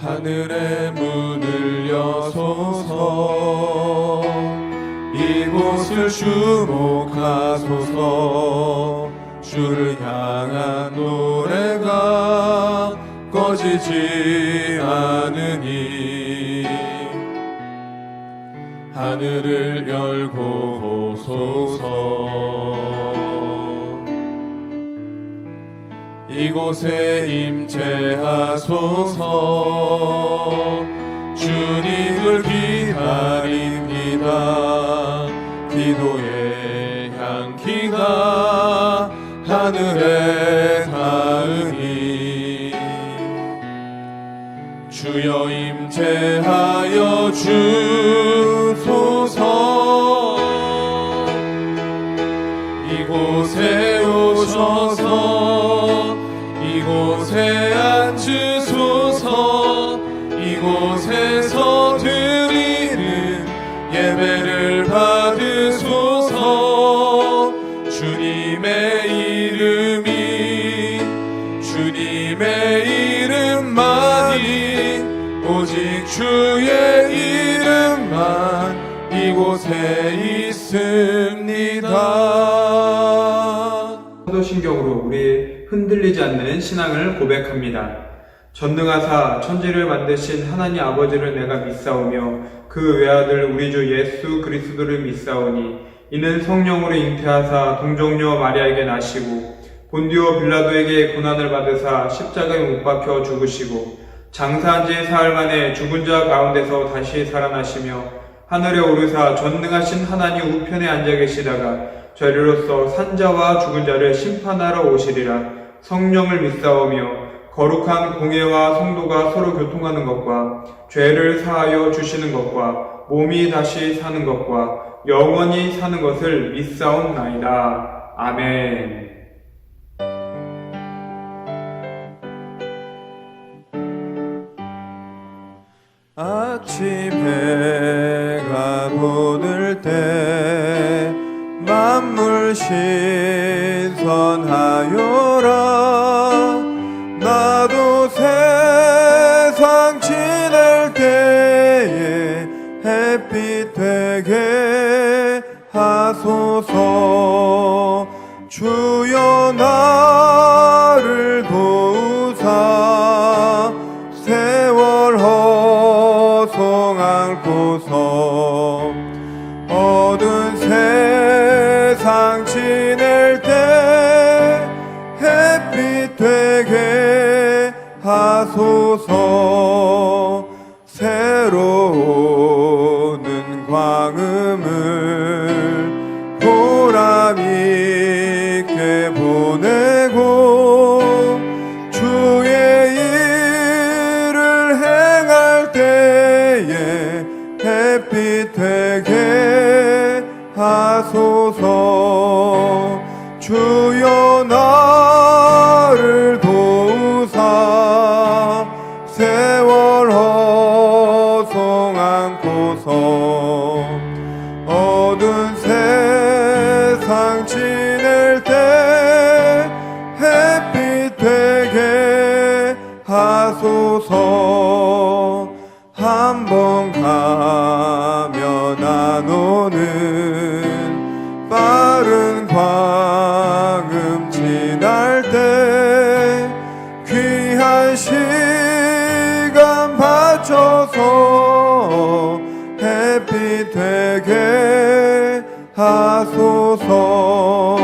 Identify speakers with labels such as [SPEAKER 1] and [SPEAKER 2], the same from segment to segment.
[SPEAKER 1] 하늘의 문을 여소서. 이곳을 주목하소서. 주를 향한 노래가 꺼지지 않으니 하늘을 열고 오소서. 이곳에 임재하소서. 주님을 기다립니다. 기도의 향기가 하늘에 닿으니 주여 임재하여 주소서. 이곳에 오셔서 이곳에 앉으소서. 이곳에서 드리는 예배를 받으소서. 주님의 이름만이 오직 주의 이름만 이곳에 있습니다.
[SPEAKER 2] 사도신경으로 우리 흔들리지 않는 신앙을 고백합니다. 전능하사 천지를 만드신 하나님 아버지를 내가 믿사오며 그 외아들 우리 주 예수 그리스도를 믿사오니 이는 성령으로 잉태하사 동정녀 마리아에게 나시고 본디오 빌라도에게 고난을 받으사 십자가에 못 박혀 죽으시고 장사한 지 사흘 만에 죽은 자 가운데서 다시 살아나시며 하늘에 오르사 전능하신 하나님 우편에 앉아 계시다가 죄로서 산자와 죽은 자를 심판하러 오시리라. 성령을 믿사오며 거룩한 공예와 성도가 서로 교통하는 것과 죄를 사하여 주시는 것과 몸이 다시 사는 것과 영원히 사는 것을 믿사옵나이다. 아멘.
[SPEAKER 1] 아침 해가 보들 때 만물 신선하여라. 나도 세상 지낼 때에 햇빛 되게 하소서. 주여 나를 도우사 세월 허송 않고서 어두운 세상 지낼 때 햇빛 되게 하소서. 새로우는 광음을 보람 있게 보내고 주의 일을 행할 때에 햇빛 되게 하소서. 주여 나를 도우사 세월 허송 않고서 어두운 세상 지낼 때 햇빛 되게 하소서. 한 번 가며 나누는 빠른 광음 지날 때 귀한 시간 바쳐서 햇빛 되게 하소서.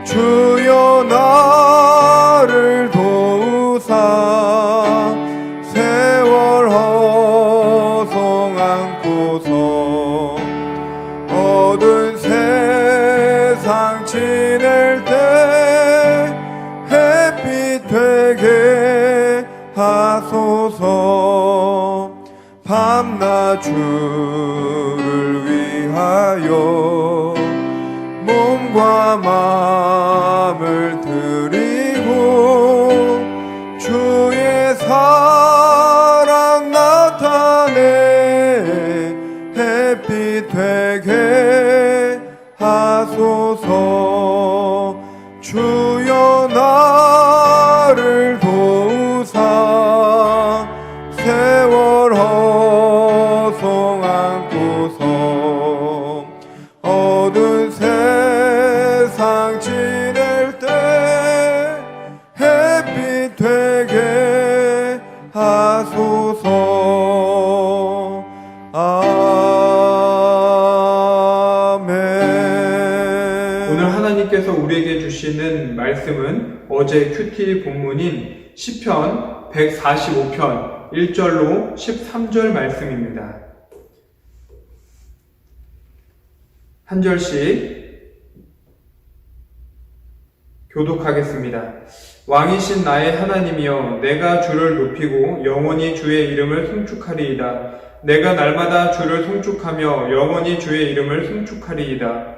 [SPEAKER 1] 주여 나를 도우사 세월 허송 않고서 어두운 세상 지낼 때 햇빛 되게 하소서. 밤낮 주를 위하여 몸과 마음을 드리고 주의 사랑 나타내 햇빛 되게 하소서. 주여 나를 도우사 세월 되게 하소서. 아멘.
[SPEAKER 2] 오늘 하나님께서 우리에게 주시는 말씀은 어제 큐티 본문인 시편 145편 1절로 13절 말씀입니다. 한 절씩 교독하겠습니다. 왕이신 나의 하나님이여, 내가 주를 높이고 영원히 주의 이름을 송축하리이다. 내가 날마다 주를 송축하며 영원히 주의 이름을 송축하리이다.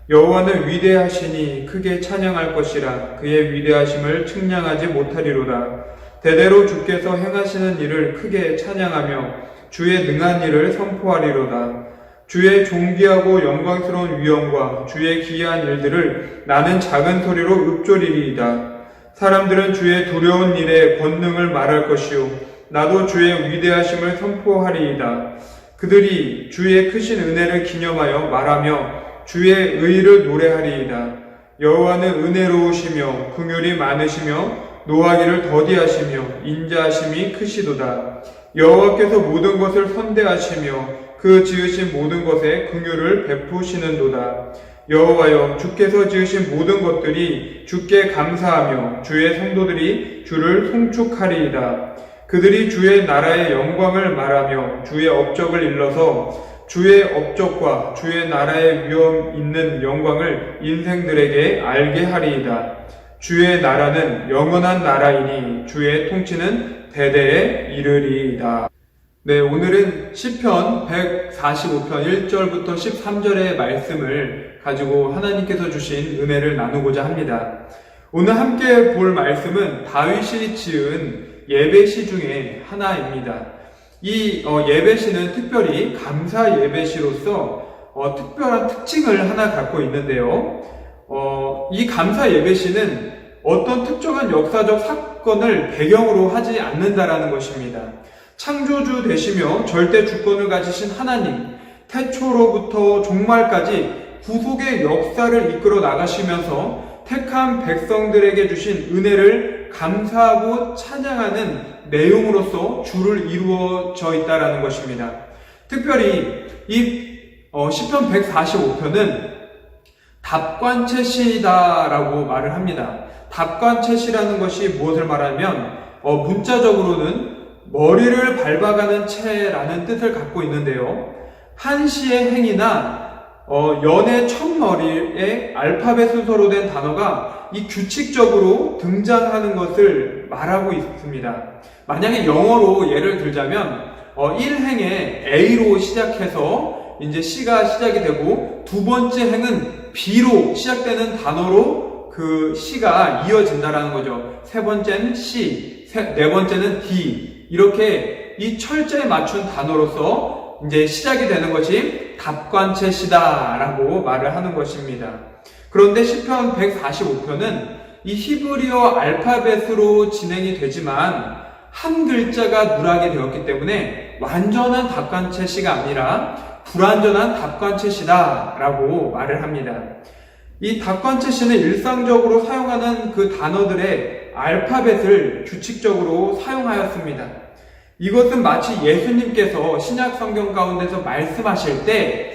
[SPEAKER 2] 여호와는 위대하시니 크게 찬양할 것이라. 그의 위대하심을 측량하지 못하리로다. 대대로 주께서 행하시는 일을 크게 찬양하며 주의 능한 일을 선포하리로다. 주의 존귀하고 영광스러운 위엄과 주의 기이한 일들을 나는 작은 소리로 읊조리리이다. 사람들은 주의 두려운 일의 권능을 말할 것이요, 나도 주의 위대하심을 선포하리이다. 그들이 주의 크신 은혜를 기념하여 말하며 주의 의를 노래하리이다. 여호와는 은혜로우시며 긍휼이 많으시며 노하기를 더디하시며 인자하심이 크시도다. 여호와께서 모든 것을 선대하시며 그 지으신 모든 것에 긍휼을 베푸시는도다. 여호와여, 주께서 지으신 모든 것들이 주께 감사하며 주의 성도들이 주를 송축하리이다. 그들이 주의 나라의 영광을 말하며 주의 업적을 일러서 주의 업적과 주의 나라의 위엄 있는 영광을 인생들에게 알게 하리이다. 주의 나라는 영원한 나라이니 주의 통치는 대대에 이르리이다. 네, 오늘은 시편 145편 1절부터 13절의 말씀을 가지고 하나님께서 주신 은혜를 나누고자 합니다. 오늘 함께 볼 말씀은 다윗이 지은 예배시 중에 하나입니다. 이 예배시는 특별히 감사 예배시로서 특별한 특징을 하나 갖고 있는데요. 이 감사 예배시는 어떤 특정한 역사적 사건을 배경으로 하지 않는다라는 것입니다. 창조주 되시며 절대 주권을 가지신 하나님, 태초로부터 종말까지 구속의 역사를 이끌어 나가시면서 택한 백성들에게 주신 은혜를 감사하고 찬양하는 내용으로서 주를 이루어져 있다라는 것입니다. 특별히 이 시편 145편은 답관체시다라고 말을 합니다. 답관체시라는 것이 무엇을 말하면 문자적으로는 머리를 밟아가는 채라는 뜻을 갖고 있는데요. 한시의 행이나 연의 첫머리의 알파벳 순서로 된 단어가 이 규칙적으로 등장하는 것을 말하고 있습니다. 만약에 영어로 예를 들자면 1행에 A로 시작해서 이제 C가 시작이 되고 두 번째 행은 B로 시작되는 단어로 그 C가 이어진다라는 거죠. 세 번째는 C, 네 번째는 D, 이렇게 이 철자에 맞춘 단어로서 이제 시작이 되는 것이 답관체시다라고 말을 하는 것입니다. 그런데 시편 145편은 이 히브리어 알파벳으로 진행이 되지만 한 글자가 누락이 되었기 때문에 완전한 답관체시가 아니라 불완전한 답관체시다라고 말을 합니다. 이 답관체시는 일상적으로 사용하는 그 단어들의 알파벳을 규칙적으로 사용하였습니다. 이것은 마치 예수님께서 신약 성경 가운데서 말씀하실 때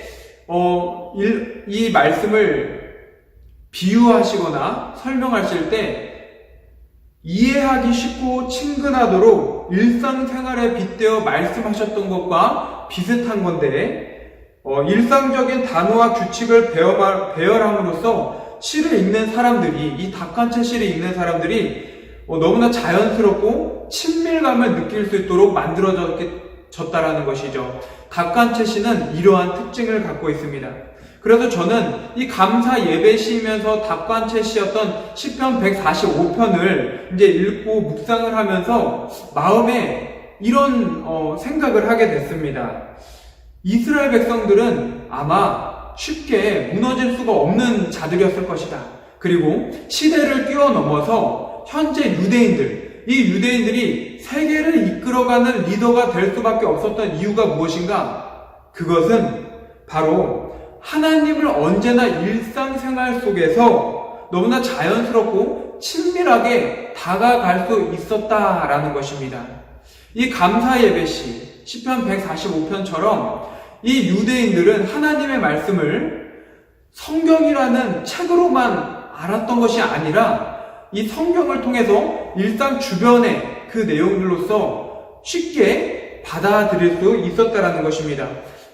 [SPEAKER 2] 이 말씀을 비유하시거나 설명하실 때 이해하기 쉽고 친근하도록 일상생활에 빗대어 말씀하셨던 것과 비슷한 건데, 일상적인 단어와 규칙을 배열함으로써 시를 읽는 사람들이, 이 답관체 시를 읽는 사람들이 너무나 자연스럽고 친밀감을 느낄 수 있도록 만들어졌다라는 것이죠. 답관체 시는 이러한 특징을 갖고 있습니다. 그래서 저는 이 감사 예배시이면서 답관체 시였던 시편 145편을 이제 읽고 묵상을 하면서 마음에 이런 생각을 하게 됐습니다. 이스라엘 백성들은 아마 쉽게 무너질 수가 없는 자들이었을 것이다. 그리고 시대를 뛰어넘어서 현재 유대인들, 이 유대인들이 세계를 이끌어가는 리더가 될 수밖에 없었던 이유가 무엇인가? 그것은 바로 하나님을 언제나 일상생활 속에서 너무나 자연스럽고 친밀하게 다가갈 수 있었다라는 것입니다. 이 감사 예배시 시편 145편처럼 이 유대인들은 하나님의 말씀을 성경이라는 책으로만 알았던 것이 아니라 이 성경을 통해서 일상 주변의 그 내용들로서 쉽게 받아들일 수 있었다라는 것입니다.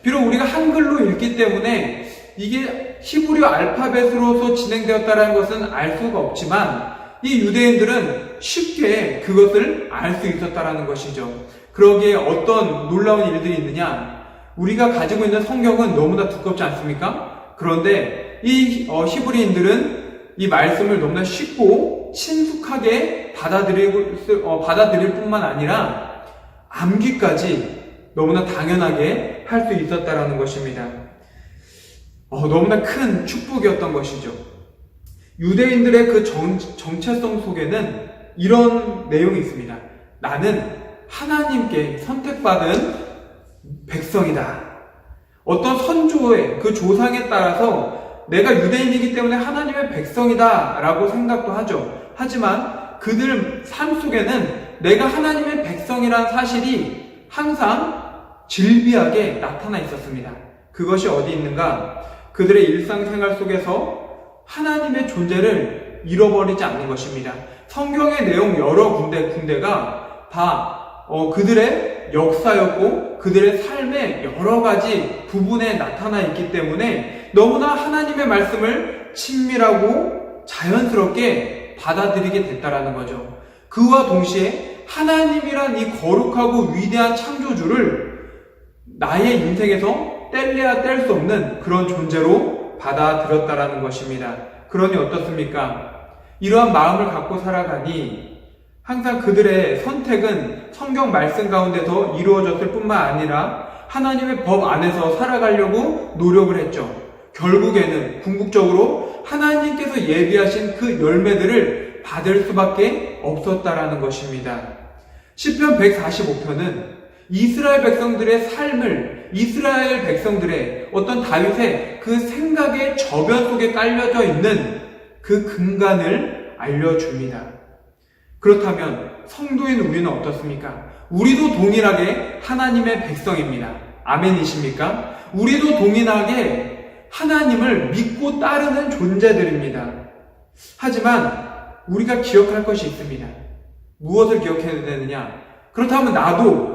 [SPEAKER 2] 비록 우리가 한글로 읽기 때문에 이게 히브리 알파벳으로서 진행되었다는 것은 알 수가 없지만 이 유대인들은 쉽게 그것을 알 수 있었다라는 것이죠. 그러기에 어떤 놀라운 일들이 있느냐? 우리가 가지고 있는 성경은 너무나 두껍지 않습니까? 그런데 이 히브리인들은 이 말씀을 너무나 쉽고 친숙하게 받아들일 뿐만 아니라 암기까지 너무나 당연하게 할 수 있었다라는 것입니다. 너무나 큰 축복이었던 것이죠. 유대인들의 그 정체성 속에는 이런 내용이 있습니다. 나는 하나님께 선택받은 백성이다. 어떤 선조의 그 조상에 따라서 내가 유대인이기 때문에 하나님의 백성이다 라고 생각도 하죠. 하지만 그들 삶 속에는 내가 하나님의 백성이라는 사실이 항상 질비하게 나타나 있었습니다. 그것이 어디 있는가? 그들의 일상생활 속에서 하나님의 존재를 잃어버리지 않는 것입니다. 성경의 내용 여러 군데가 다 그들의 역사였고 그들의 삶의 여러 가지 부분에 나타나 있기 때문에 너무나 하나님의 말씀을 친밀하고 자연스럽게 받아들이게 됐다라는 거죠. 그와 동시에 하나님이란 이 거룩하고 위대한 창조주를 나의 인생에서 뗄래야 뗄 수 없는 그런 존재로 받아들였다라는 것입니다. 그러니 어떻습니까? 이러한 마음을 갖고 살아가니 항상 그들의 선택은 성경 말씀 가운데서 이루어졌을 뿐만 아니라 하나님의 법 안에서 살아가려고 노력을 했죠. 결국에는 궁극적으로 하나님께서 예비하신 그 열매들을 받을 수밖에 없었다라는 것입니다. 시편 145편은 이스라엘 백성들의 삶을, 이스라엘 백성들의 어떤 다윗의 그 생각의 저변 속에 깔려져 있는 그 근간을 알려줍니다. 그렇다면 성도인 우리는 어떻습니까? 우리도 동일하게 하나님의 백성입니다. 아멘이십니까? 우리도 동일하게 하나님을 믿고 따르는 존재들입니다. 하지만 우리가 기억할 것이 있습니다. 무엇을 기억해야 되느냐? 그렇다면 나도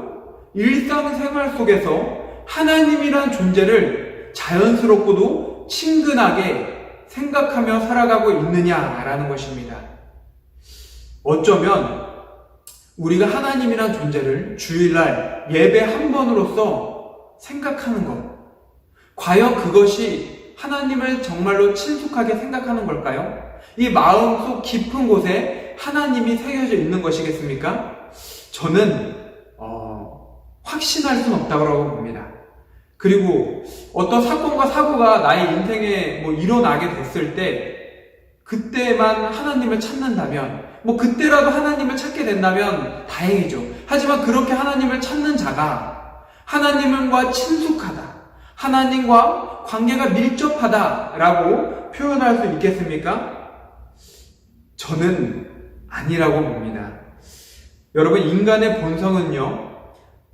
[SPEAKER 2] 일상생활 속에서 하나님이란 존재를 자연스럽고도 친근하게 생각하며 살아가고 있느냐라는 것입니다. 어쩌면 우리가 하나님이란 존재를 주일날 예배 한 번으로써 생각하는 것, 과연 그것이 하나님을 정말로 친숙하게 생각하는 걸까요? 이 마음속 깊은 곳에 하나님이 새겨져 있는 것이겠습니까? 저는 확신할 수는 없다고 봅니다. 그리고 어떤 사건과 사고가 나의 인생에 일어나게 됐을 때 그때만 하나님을 찾는다면 그때라도 하나님을 찾게 된다면 다행이죠. 하지만 그렇게 하나님을 찾는 자가 하나님과 친숙하다, 하나님과 관계가 밀접하다라고 표현할 수 있겠습니까? 저는 아니라고 봅니다. 여러분, 인간의 본성은요,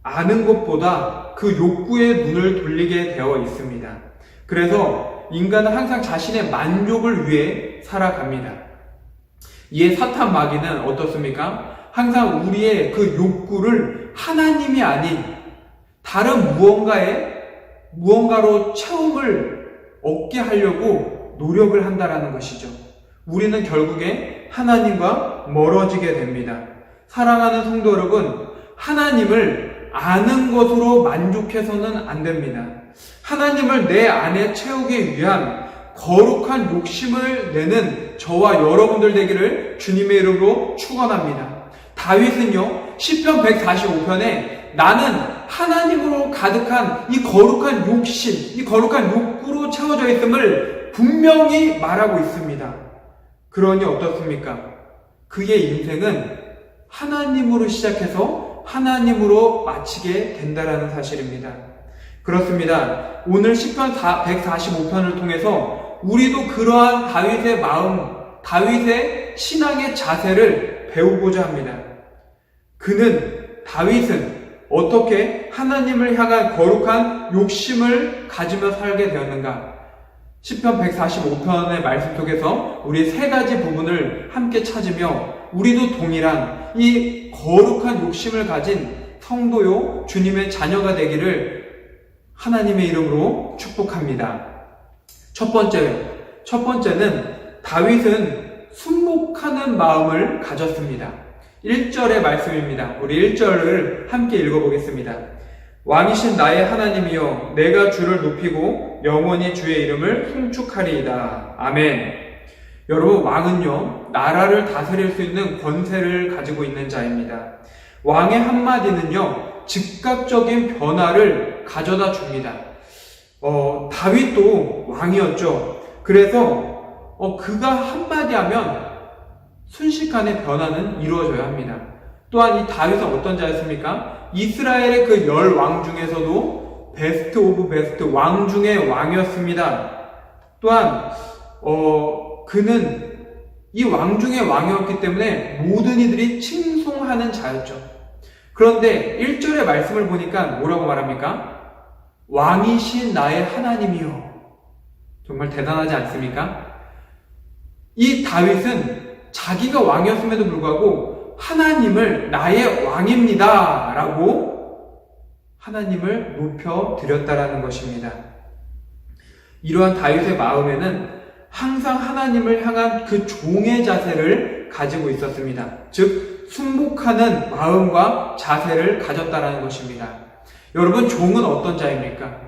[SPEAKER 2] 아는 것보다 그 욕구의 눈을 돌리게 되어 있습니다. 그래서 인간은 항상 자신의 만족을 위해 살아갑니다. 이에 사탄 마귀는 어떻습니까? 항상 우리의 그 욕구를 하나님이 아닌 다른 무언가로 체험을 얻게 하려고 노력을 한다라는 것이죠. 우리는 결국에 하나님과 멀어지게 됩니다. 사랑하는 성도 여러분, 하나님을 아는 것으로 만족해서는 안 됩니다. 하나님을 내 안에 채우기 위한 거룩한 욕심을 내는 저와 여러분들 되기를 주님의 이름으로 축원합니다. 다윗은요, 시편 145편에 나는 하나님으로 가득한 이 거룩한 욕심, 이 거룩한 욕구로 채워져 있음을 분명히 말하고 있습니다. 그러니 어떻습니까? 그의 인생은 하나님으로 시작해서 하나님으로 마치게 된다라는 사실입니다. 그렇습니다. 오늘 시편 145편을 통해서 우리도 그러한 다윗의 마음, 다윗의 신앙의 자세를 배우고자 합니다. 다윗은 어떻게 하나님을 향한 거룩한 욕심을 가지며 살게 되었는가? 시편 145편의 말씀 속에서 우리 세 가지 부분을 함께 찾으며 우리도 동일한 이 거룩한 욕심을 가진 성도요 주님의 자녀가 되기를 하나님의 이름으로 축복합니다. 첫 번째는 다윗은 순복하는 마음을 가졌습니다. 1절의 말씀입니다. 우리 1절을 함께 읽어보겠습니다. 왕이신 나의 하나님이여 내가 주를 높이고 영원히 주의 이름을 송축하리이다. 아멘. 여러분, 왕은요 나라를 다스릴 수 있는 권세를 가지고 있는 자입니다. 왕의 한마디는요 즉각적인 변화를 가져다 줍니다. 다윗도 왕이었죠. 그래서 그가 한마디 하면 순식간에 변화는 이루어져야 합니다. 또한 이 다윗은 어떤 자였습니까? 이스라엘의 그 10왕 중에서도 베스트 오브 베스트 왕 중의 왕이었습니다. 또한 그는 이 왕 중의 왕이었기 때문에 모든 이들이 칭송하는 자였죠. 그런데 1절의 말씀을 보니까 뭐라고 말합니까? 왕이신 나의 하나님이요. 정말 대단하지 않습니까? 이 다윗은 자기가 왕이었음에도 불구하고 하나님을 나의 왕입니다 라고 하나님을 높여드렸다라는 것입니다. 이러한 다윗의 마음에는 항상 하나님을 향한 그 종의 자세를 가지고 있었습니다. 즉 순복하는 마음과 자세를 가졌다라는 것입니다. 여러분, 종은 어떤 자입니까?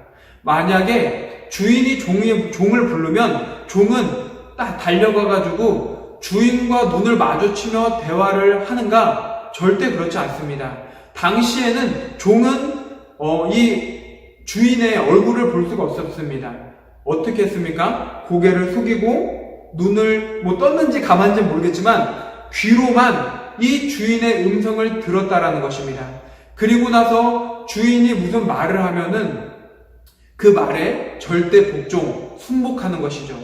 [SPEAKER 2] 만약에 주인이 종을 부르면 종은 딱 달려가가지고 주인과 눈을 마주치며 대화를 하는가? 절대 그렇지 않습니다. 당시에는 종은 이 주인의 얼굴을 볼 수가 없었습니다. 어떻게 했습니까? 고개를 숙이고 눈을 떴는지 감았는지 모르겠지만 귀로만 이 주인의 음성을 들었다라는 것입니다. 그리고 나서 주인이 무슨 말을 하면은 그 말에 절대 복종, 순복하는 것이죠.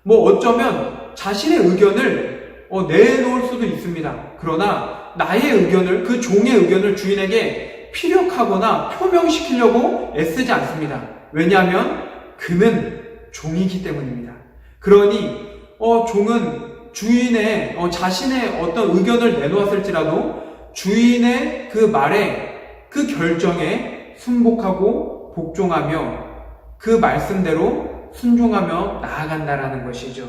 [SPEAKER 2] 어쩌면 자신의 의견을 내놓을 수도 있습니다. 그러나 나의 의견을, 그 종의 의견을 주인에게 피력하거나 표명시키려고 애쓰지 않습니다. 왜냐하면 그는 종이기 때문입니다. 그러니 종은 주인의 자신의 어떤 의견을 내놓았을지라도 주인의 그 말에, 그 결정에 순복하고 복종하며 그 말씀대로 순종하며 나아간다라는 것이죠.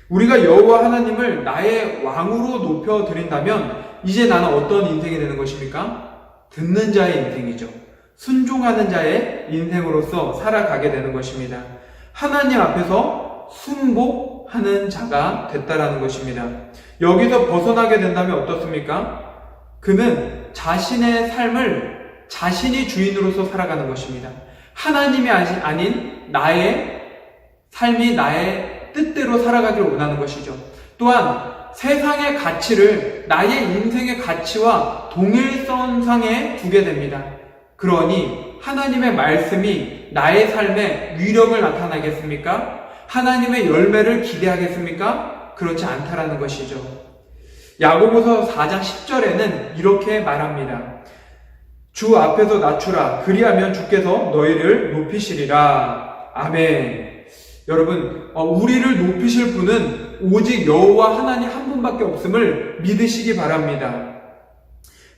[SPEAKER 2] 우리가 여호와 하나님을 나의 왕으로 높여드린다면 이제 나는 어떤 인생이 되는 것입니까? 듣는 자의 인생이죠. 순종하는 자의 인생으로서 살아가게 되는 것입니다. 하나님 앞에서 순복하는 자가 됐다라는 것입니다. 여기서 벗어나게 된다면 어떻습니까? 그는 자신의 삶을 자신이 주인으로서 살아가는 것입니다. 하나님이 아닌 나의 삶이 나의 뜻대로 살아가기를 원하는 것이죠. 또한 세상의 가치를 나의 인생의 가치와 동일선상에 두게 됩니다. 그러니 하나님의 말씀이 나의 삶에 위력을 나타나겠습니까? 하나님의 열매를 기대하겠습니까? 그렇지 않다라는 것이죠. 야고보서 4장 10절에는 이렇게 말합니다. 주 앞에서 낮추라. 그리하면 주께서 너희를 높이시리라. 아멘. 여러분, 우리를 높이실 분은 오직 여호와 하나님 한 분밖에 없음을 믿으시기 바랍니다.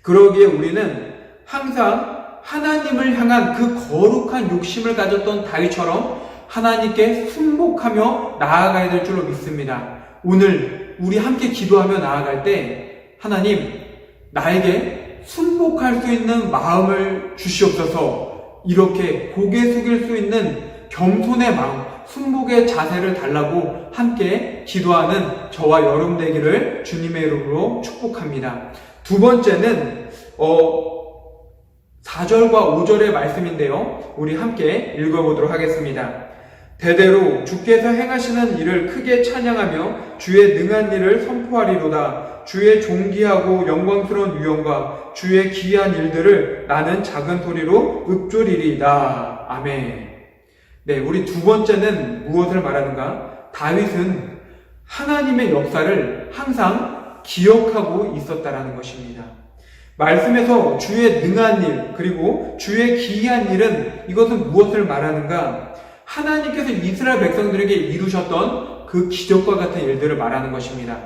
[SPEAKER 2] 그러기에 우리는 항상 하나님을 향한 그 거룩한 욕심을 가졌던 다윗처럼 하나님께 순복하며 나아가야 될 줄로 믿습니다. 오늘 우리 함께 기도하며 나아갈 때 하나님, 나에게 순복할 수 있는 마음을 주시옵소서. 이렇게 고개 숙일 수 있는 겸손의 마음, 순복의 자세를 달라고 함께 기도하는 저와 여러분 되기를 주님의 이름으로 축복합니다. 두 번째는 4절과 5절의 말씀인데요. 우리 함께 읽어보도록 하겠습니다. 대대로 주께서 행하시는 일을 크게 찬양하며 주의 능한 일을 선포하리로다. 주의 존귀하고 영광스러운 유형과 주의 기이한 일들을 나는 작은 소리로 읊조리리이다. 아멘. 네, 우리 두 번째는 무엇을 말하는가? 다윗은 하나님의 역사를 항상 기억하고 있었다라는 것입니다. 말씀에서 주의 능한 일, 그리고 주의 기이한 일은 이것은 무엇을 말하는가? 하나님께서 이스라엘 백성들에게 이루셨던 그 기적과 같은 일들을 말하는 것입니다.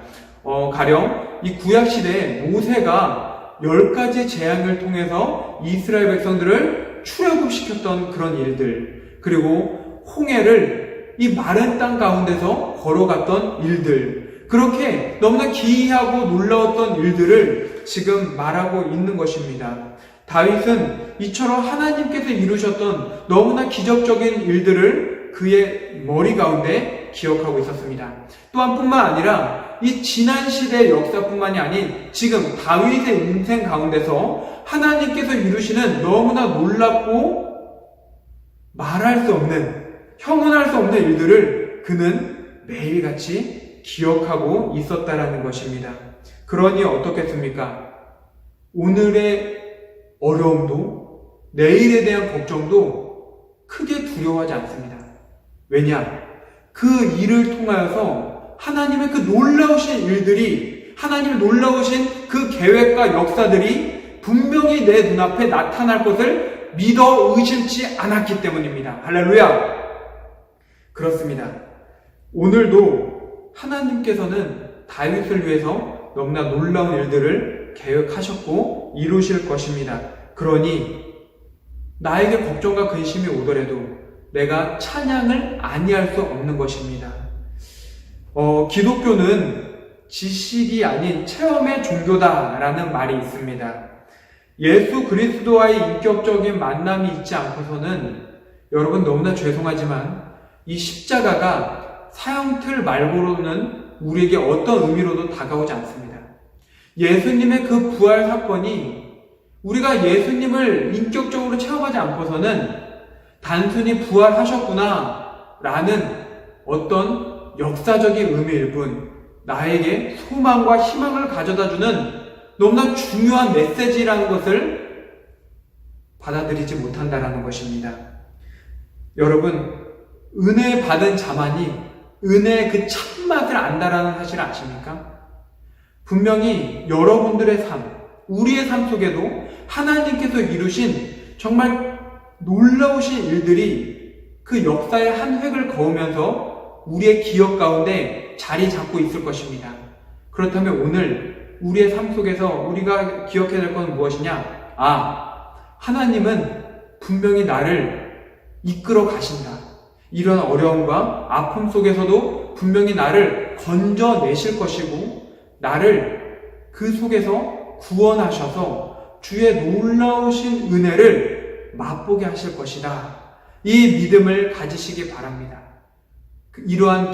[SPEAKER 2] 가령 이 구약시대에 모세가 10가지 재앙을 통해서 이스라엘 백성들을 출애굽시켰던 그런 일들, 그리고 홍해를 이 마른 땅 가운데서 걸어갔던 일들, 그렇게 너무나 기이하고 놀라웠던 일들을 지금 말하고 있는 것입니다. 다윗은 이처럼 하나님께서 이루셨던 너무나 기적적인 일들을 그의 머리 가운데 기억하고 있었습니다. 또한 뿐만 아니라 이 지난 시대의 역사뿐만이 아닌 지금 다윗의 인생 가운데서 하나님께서 이루시는 너무나 놀랍고 말할 수 없는, 형언할 수 없는 일들을 그는 매일같이 기억하고 있었다라는 것입니다. 그러니 어떻겠습니까? 오늘의 어려움도, 내일에 대한 걱정도 크게 두려워하지 않습니다. 왜냐? 그 일을 통하여서 하나님의 그 놀라우신 일들이, 하나님의 놀라우신 그 계획과 역사들이 분명히 내 눈앞에 나타날 것을 믿어 의심치 않았기 때문입니다. 할렐루야! 그렇습니다. 오늘도 하나님께서는 다윗을 위해서 너무나 놀라운 일들을 계획하셨고 이루실 것입니다. 그러니 나에게 걱정과 근심이 오더라도 내가 찬양을 아니할 수 없는 것입니다. 기독교는 지식이 아닌 체험의 종교다라는 말이 있습니다. 예수 그리스도와의 인격적인 만남이 있지 않고서는 여러분 너무나 죄송하지만 이 십자가가 사형틀 말고로는 우리에게 어떤 의미로도 다가오지 않습니다. 예수님의 그 부활 사건이 우리가 예수님을 인격적으로 체험하지 않고서는 단순히 부활하셨구나 라는 어떤 역사적인 의미일 뿐 나에게 소망과 희망을 가져다주는 너무나 중요한 메시지라는 것을 받아들이지 못한다라는 것입니다. 여러분, 은혜 받은 자만이 은혜의 그 참맛을 안다라는 사실을 아십니까? 분명히 여러분들의 삶, 우리의 삶 속에도 하나님께서 이루신 정말 놀라우신 일들이 그 역사의 한 획을 그으면서 우리의 기억 가운데 자리 잡고 있을 것입니다. 그렇다면 오늘 우리의 삶 속에서 우리가 기억해야 될 것은 무엇이냐? 하나님은 분명히 나를 이끌어 가신다. 이런 어려움과 아픔 속에서도 분명히 나를 건져내실 것이고 나를 그 속에서 구원하셔서 주의 놀라우신 은혜를 맛보게 하실 것이다. 이 믿음을 가지시기 바랍니다. 이러한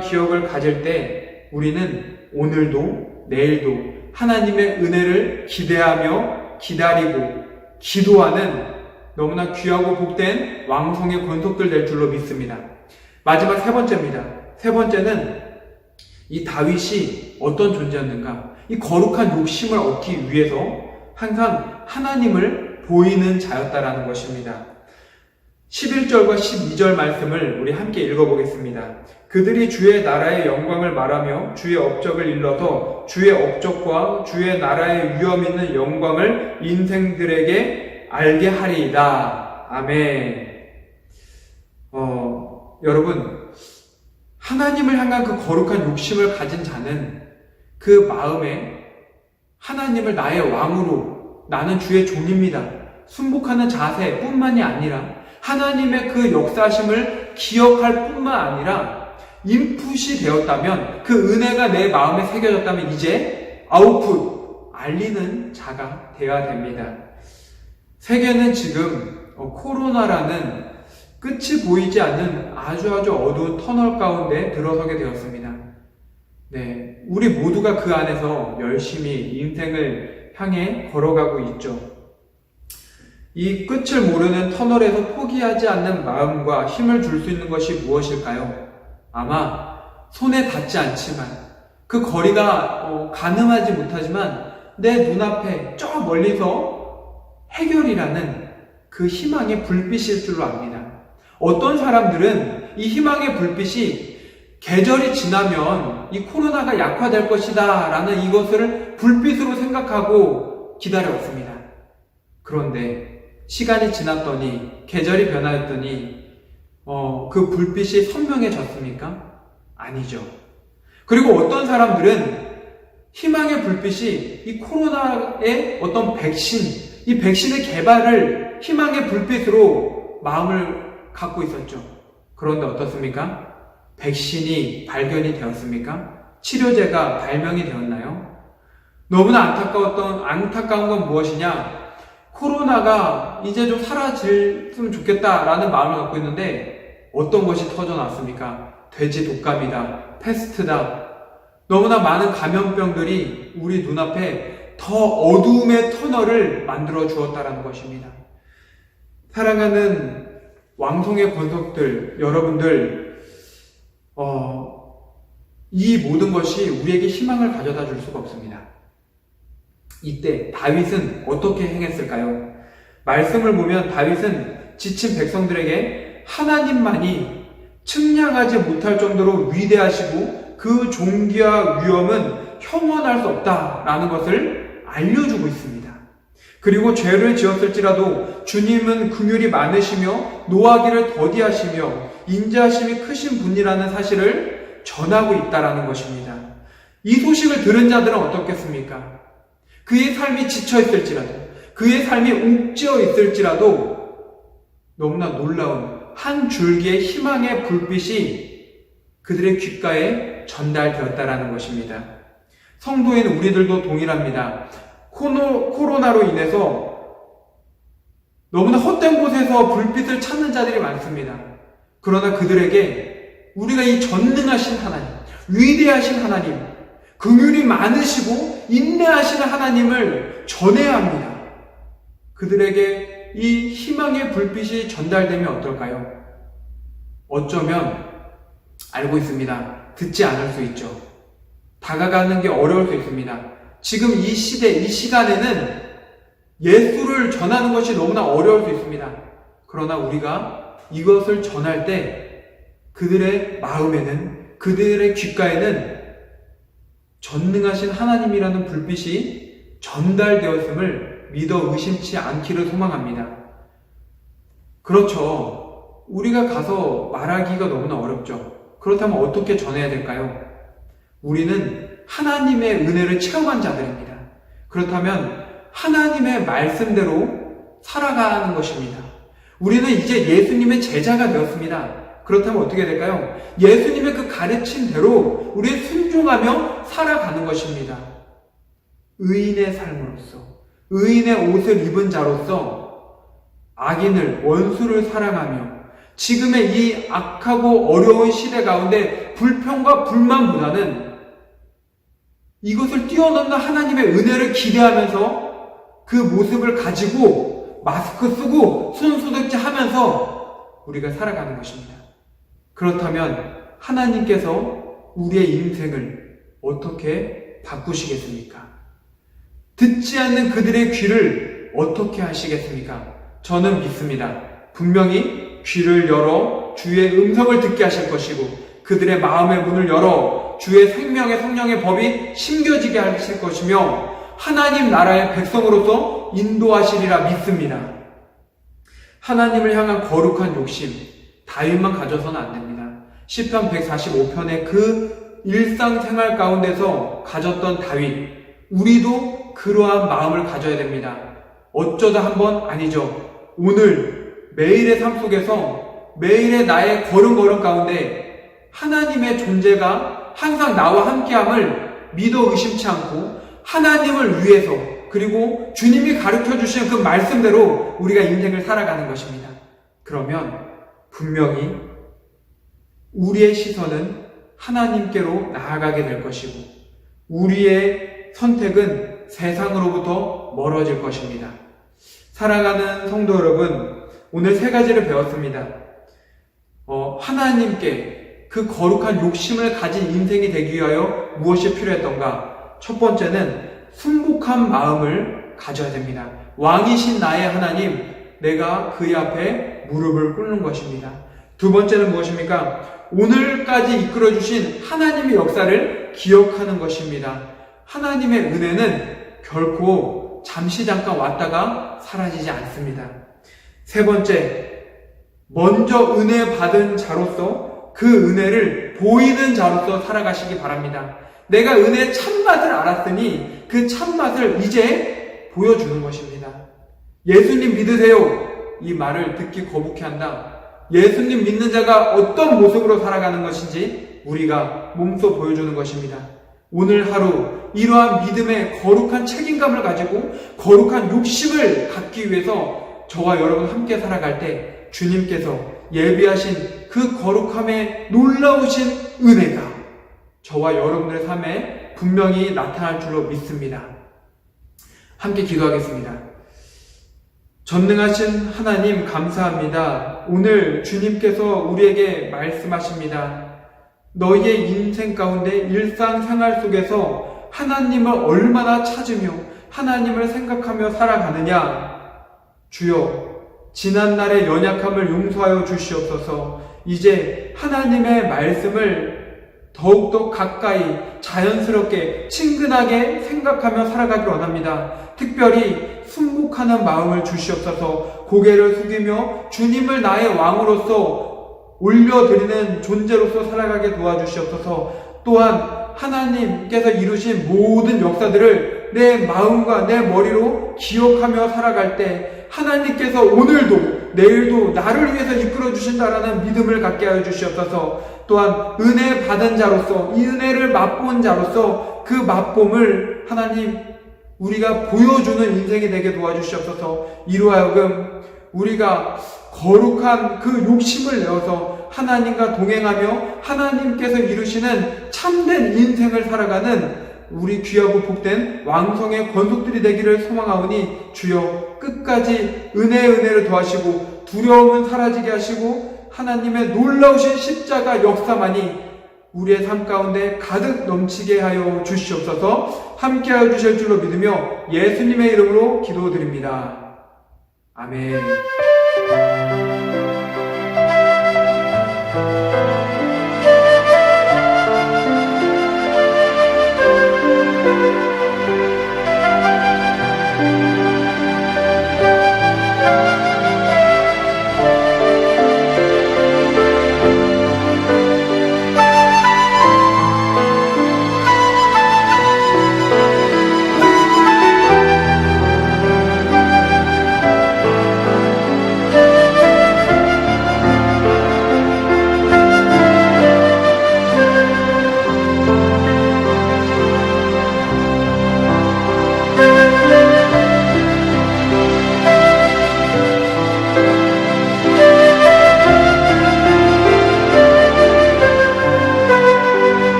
[SPEAKER 2] 기억을 가질 때 우리는 오늘도 내일도 하나님의 은혜를 기대하며 기다리고 기도하는 너무나 귀하고 복된 왕성의 권속들 될 줄로 믿습니다. 마지막 세 번째입니다. 세 번째는 이 다윗이 어떤 존재였는가? 이 거룩한 욕심을 얻기 위해서 항상 하나님을 보이는 자였다라는 것입니다. 11절과 12절 말씀을 우리 함께 읽어보겠습니다. 그들이 주의 나라의 영광을 말하며 주의 업적을 일러서 주의 업적과 주의 나라의 위엄 있는 영광을 인생들에게 알게 하리이다. 아멘. 여러분, 하나님을 향한 그 거룩한 욕심을 가진 자는 그 마음에 하나님을 나의 왕으로 나는 주의 종입니다. 순복하는 자세뿐만이 아니라 하나님의 그 역사심을 기억할 뿐만 아니라 인풋이 되었다면 그 은혜가 내 마음에 새겨졌다면 이제 아웃풋, 알리는 자가 되어야 됩니다. 세계는 지금 코로나라는 끝이 보이지 않는 아주 어두운 터널 가운데 들어서게 되었습니다. 네, 우리 모두가 그 안에서 열심히 인생을 향해 걸어가고 있죠. 이 끝을 모르는 터널에서 포기하지 않는 마음과 힘을 줄 수 있는 것이 무엇일까요? 아마 손에 닿지 않지만 그 거리가 가늠하지 못하지만 내 눈앞에 저 멀리서 해결이라는 그 희망의 불빛일 줄로 압니다. 어떤 사람들은 이 희망의 불빛이 계절이 지나면 이 코로나가 약화될 것이다 라는 이것을 불빛으로 생각하고 기다려왔습니다. 그런데 시간이 지났더니, 계절이 변하였더니 그 불빛이 선명해졌습니까? 아니죠. 그리고 어떤 사람들은 희망의 불빛이 이 코로나의 어떤 백신, 이 백신의 개발을 희망의 불빛으로 마음을 갖고 있었죠. 그런데 어떻습니까? 백신이 발견이 되었습니까? 치료제가 발명이 되었나요? 너무나 안타까운 건 무엇이냐? 코로나가 이제 좀 사라졌으면 좋겠다라는 마음을 갖고 있는데 어떤 것이 터져나왔습니까? 돼지 독감이다, 패스트다. 너무나 많은 감염병들이 우리 눈앞에 더 어두움의 터널을 만들어 주었다라는 것입니다. 사랑하는 왕성의 권속들, 여러분들, 이 모든 것이 우리에게 희망을 가져다 줄 수가 없습니다. 이때 다윗은 어떻게 행했을까요? 말씀을 보면 다윗은 지친 백성들에게 하나님만이 측량하지 못할 정도로 위대하시고 그 존귀와 위엄은 형언할 수 없다라는 것을 알려주고 있습니다. 그리고 죄를 지었을지라도 주님은 긍휼이 많으시며 노하기를 더디하시며 인자하심이 크신 분이라는 사실을 전하고 있다라는 것입니다. 이 소식을 들은 자들은 어떻겠습니까? 그의 삶이 지쳐있을지라도, 그의 삶이 옥죄어 있을지라도 너무나 놀라운 한 줄기의 희망의 불빛이 그들의 귓가에 전달되었다라는 것입니다. 성도인 우리들도 동일합니다. 코로나로 인해서 너무나 헛된 곳에서 불빛을 찾는 자들이 많습니다. 그러나 그들에게 우리가 이 전능하신 하나님, 위대하신 하나님, 긍휼이 많으시고 인내하시는 하나님을 전해야 합니다. 그들에게 이 희망의 불빛이 전달되면 어떨까요? 어쩌면 알고 있습니다. 듣지 않을 수 있죠. 다가가는 게 어려울 수 있습니다. 지금 이 시대, 이 시간에는 예수를 전하는 것이 너무나 어려울 수 있습니다. 그러나 우리가 이것을 전할 때 그들의 마음에는, 그들의 귓가에는 전능하신 하나님이라는 불빛이 전달되었음을 믿어 의심치 않기를 소망합니다. 그렇죠. 우리가 가서 말하기가 너무나 어렵죠. 그렇다면 어떻게 전해야 될까요? 우리는 하나님의 은혜를 체험한 자들입니다. 그렇다면 하나님의 말씀대로 살아가는 것입니다. 우리는 이제 예수님의 제자가 되었습니다. 그렇다면 어떻게 될까요? 예수님의 그 가르침대로 우리의 순종하며 살아가는 것입니다. 의인의 삶으로서, 의인의 옷을 입은 자로서 악인을, 원수를 사랑하며 지금의 이 악하고 어려운 시대 가운데 불평과 불만보다는 이것을 뛰어넘는 하나님의 은혜를 기대하면서 그 모습을 가지고 마스크 쓰고 손소독제 하면서 우리가 살아가는 것입니다. 그렇다면 하나님께서 우리의 인생을 어떻게 바꾸시겠습니까? 듣지 않는 그들의 귀를 어떻게 하시겠습니까? 저는 믿습니다. 분명히 귀를 열어 주의 음성을 듣게 하실 것이고 그들의 마음의 문을 열어 주의 생명의 성령의 법이 심겨지게 하실 것이며 하나님 나라의 백성으로서 인도하시리라 믿습니다. 하나님을 향한 거룩한 욕심, 다윗만 가져서는 안 됩니다. 시편 145편의 그 일상생활 가운데서 가졌던 다윗, 우리도 그러한 마음을 가져야 됩니다. 어쩌다 한번 아니죠. 오늘 매일의 삶 속에서 매일의 나의 걸음걸음 가운데 하나님의 존재가 항상 나와 함께함을 믿어 의심치 않고 하나님을 위해서 그리고 주님이 가르쳐 주신 그 말씀대로 우리가 인생을 살아가는 것입니다. 그러면 분명히 우리의 시선은 하나님께로 나아가게 될 것이고 우리의 선택은 세상으로부터 멀어질 것입니다. 사랑하는 성도 여러분, 오늘 세 가지를 배웠습니다. 하나님께 그 거룩한 욕심을 가진 인생이 되기 위하여 무엇이 필요했던가? 첫 번째는 순복한 마음을 가져야 됩니다. 왕이신 나의 하나님, 내가 그의 앞에 무릎을 꿇는 것입니다. 두 번째는 무엇입니까? 오늘까지 이끌어주신 하나님의 역사를 기억하는 것입니다. 하나님의 은혜는 결코 잠시 잠깐 왔다가 사라지지 않습니다. 세 번째, 먼저 은혜 받은 자로서 그 은혜를 보이는 자로서 살아가시기 바랍니다. 내가 은혜의 참맛을 알았으니 그 참맛을 이제 보여주는 것입니다. 예수님 믿으세요. 이 말을 듣기 거북해한다. 예수님 믿는 자가 어떤 모습으로 살아가는 것인지 우리가 몸소 보여주는 것입니다. 오늘 하루 이러한 믿음의 거룩한 책임감을 가지고 거룩한 욕심을 갖기 위해서 저와 여러분 함께 살아갈 때 주님께서 예비하신 그 거룩함의 놀라우신 은혜가 저와 여러분들의 삶에 분명히 나타날 줄로 믿습니다. 함께 기도하겠습니다. 전능하신 하나님 감사합니다. 오늘 주님께서 우리에게 말씀하십니다. 너희의 인생 가운데 일상생활 속에서 하나님을 얼마나 찾으며 하나님을 생각하며 살아가느냐. 주여, 지난날의 연약함을 용서하여 주시옵소서. 이제 하나님의 말씀을 더욱더 가까이 자연스럽게 친근하게 생각하며 살아가길 원합니다. 특별히 순복하는 마음을 주시옵소서. 고개를 숙이며 주님을 나의 왕으로서 올려드리는 존재로서 살아가게 도와주시옵소서. 또한 하나님께서 이루신 모든 역사들을 내 마음과 내 머리로 기억하며 살아갈 때 하나님께서 오늘도 내일도 나를 위해서 이끌어 주신다라는 믿음을 갖게 하여 주시옵소서. 또한 은혜 받은 자로서 이 은혜를 맛본 자로서 그 맛봄을 하나님 우리가 보여주는 인생이 되게 도와주시옵소서. 이로 하여금 우리가 거룩한 그 욕심을 내어서 하나님과 동행하며 하나님께서 이루시는 참된 인생을 살아가는 우리 귀하고 복된 왕성의 권속들이 되기를 소망하오니 주여 끝까지 은혜를 더하시고 두려움은 사라지게 하시고 하나님의 놀라우신 십자가 역사만이 우리의 삶 가운데 가득 넘치게 하여 주시옵소서. 함께 하여 주실 줄로 믿으며 예수님의 이름으로 기도드립니다. 아멘.